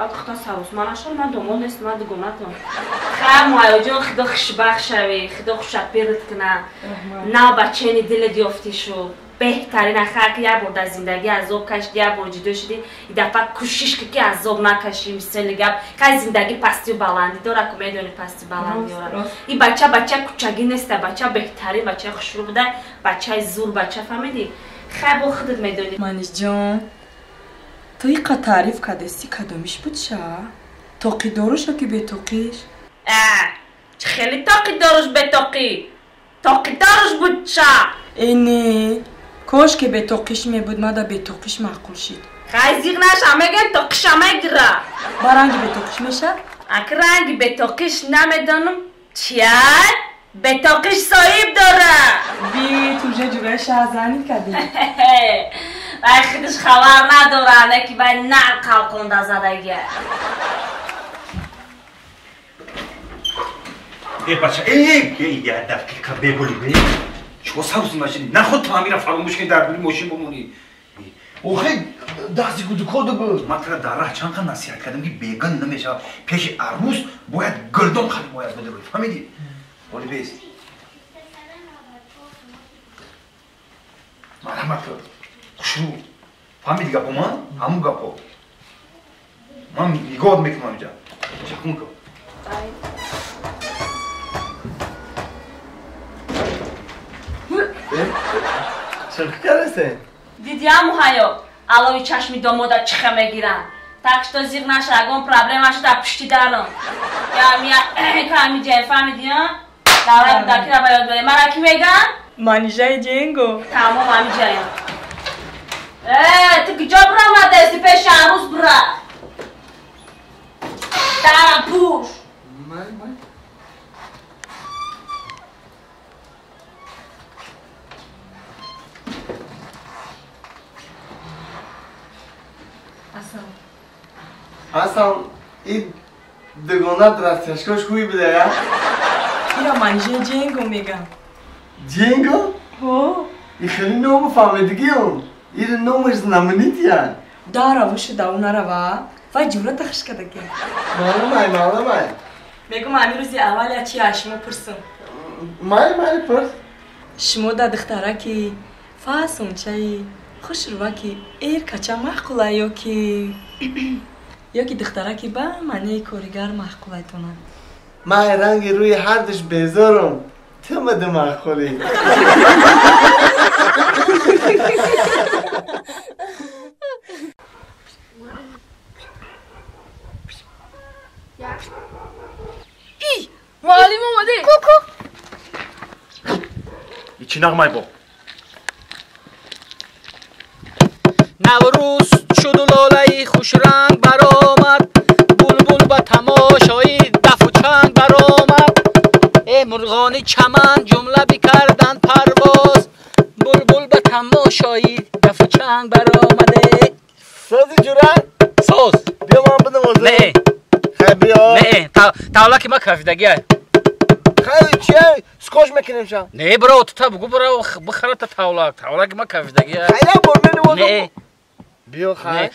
خدا سوس من اشار من دومون نیست من دگونتم خیلی مهیجان خدا خوشبخت شوی خدا خوشپیرت کنه نه بچه نی دل دیافتی شو بهترین اخر که یه بار در زندگی عذاب کشیدی یه بار جدا شدی این دفعه کوشش که عذاب نکشی مثل گپ که زندگی پستی و بلندی داره که میدونی پستی بلندی داره این بچه کوچگی نیست بچه بهترین بچه خوشرو بوده بچه زور بچه فهمیدی خیلی با خودت میدونی منیش جان تو اینقدر تعریف کردستی کدومیش بود شا؟ توقی داروش که به توقیش؟ خیلی توقی داروش به توقی توقی داروش بود شا اینی کاش که به توقیش می بود مادا به توقیش معقول شید خیلی زیغ نشم میگن توقیش هم میگره با رنگی به توقیش میشه؟ اگه رنگی به توقیش نمیدانم چیه؟ به توقیش صاحب داره بی تو جوره شهزنی کردی وای خودش خبر نداره نه که باید نقل کنده زدگیه ای بچه ای یه دقیقه بگولی بی چو سوزی ماشینی نخود تو همینا فراموش کنی در بری ماشین بمونی اوخی دستی گودو کودو بود من ترا در راه چند قد نصیحت کردم که بیگن نمیشه پیش عروس باید گلدون خالی باید بده روی فهمیدی؟ ولی بیست مرحمت کن خوشرو فهمیدی گپو من؟ همون گپو من نگاه میکنم اینجا چکون کن چرا کرده؟ دیدی همو هایو علاوی چشمی دامادا چخه میگیرن تاکش تو زیغ نشه اگه پرابلمش در پشتی دارم یا میا کامی جای فهمیدی ها؟ داره داکی را باید بره مرا کی میگن؟ مانیجای جنگو تمام همی جایم تو کجا برم دستی پیش عروس برا دارم پوش اصلا این دگانت راستشکاش خوبی بده یا؟ ایرا مانیجای جنگو میگم جنگو؟ هو این خیلی نوم فهمیدگی هم این نومش نمونیتی یا؟ دارا وشو داونا روا و جورا تخش کده که معلومه میگم امی روزی اول چی هشمو پرسم مای پرس شما دا دختره که فاسون چایی خوش روا که ایر کچا محقوله یا که دختره که با منه کوریگر محقوله تونن من رنگ روی هر دوش بیزارم تو مده محقولی ای معلم اومده کوکو چی نغمه با نوروز شد و لاله خوش رنگ برآمد بلبل با تماشایی دف و چنگ برآمد ای مرغان چمن جمله بکردن پرواز بلبل با تماشایی دف و چنگ برآمده سازی جورن؟ ساز بیا من بدم وزه نه خیلی بیا نه تاولا که ما کافیدگیه خیلی چیه؟ سکوش میکنیم شم نه برو تو بگو برو بخره تا تاولا که ما کافیدگیه خیلی برمینی وزه نه بیا خیلی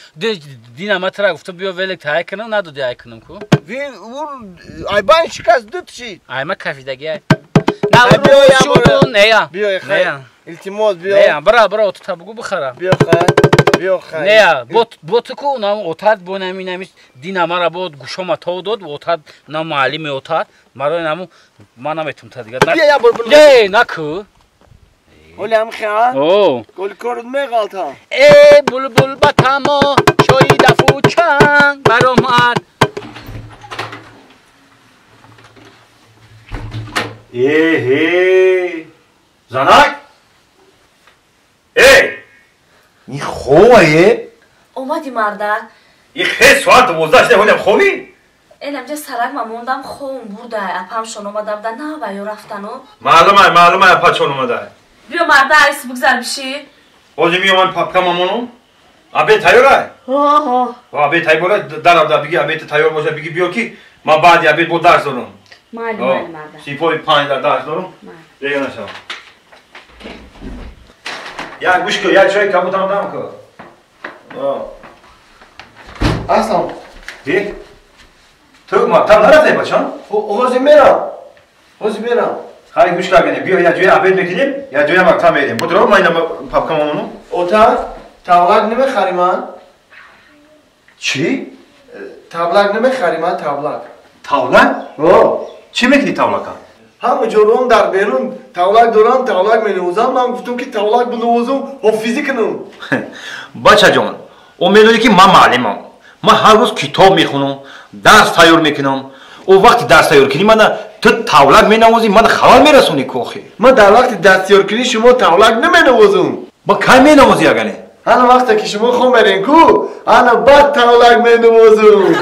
دینا ما ترا گفته بیا ولک تای کنم ندادی ای کنم کو اون ayban şikayet dut ای ما کافیدگیه نه شو نه یا بیا خیلی التماس بیا نه برو تو بگو بخره بیا خیلی نه بوت کو نام اوتاد بو نمی دینا مرا بود گوشم تا داد اوتاد نام معلم اوتاد مرا نامو ما نمیتونم تا دیگه بیا یا بلبل نه نکو ولی هم خیلی او گل کرد میغالت ها ای بلبل با تما شوی دفو چنگ برآمد هی زنک این خوبه اومدی مردک این خیلی ساعت 12 شده هولم خوبی؟ اینجا سرک ما موندم خوم بوده اپم شون اومده بودن نه باید رفتن معلومه اپا چون اومده بیا مرده عیسی بگذر بشی بازی میومن پاپکا مامونو ابی تایوره ها ابی تای بوله در بگی ابی تایور باشه بگی بیا کی ما بعد ابی بود درس دارم مرده سیپوی 5 درس دارم دیگه نشم یا گوش کن یا چای کبوتم دم کن اصلا تو مکتب نرفته بچه‌ها؟ حوزی میرم خیلی گوش کردنی. بیا یا جوی عبد بکنیم یا جوی مکتب میریم. بودرو ما اینا پاپکامونو. اوتاق تابلق نمیخری من؟ چی؟ تابلق نمیخری من تابلق تاولک؟ او چی میکنی تاولکا؟ همه جورم در بیرون تابلق دارم تابلق مینوزم من گفتم که تابلق بنوزم حافظی کنم بچه جان او میدونی که من معلمم من هر روز کتاب میخونم درس تیار میکنم او وقتی درس تیار کنی من تو تاولک مینوازی من خبر میرسونی کوخی من در وقت دستیار کنی شما تابلق نمینوزم با کی مینوازی اگه انا وقتی که شما خون برین کو انا بعد تابلق مینوزم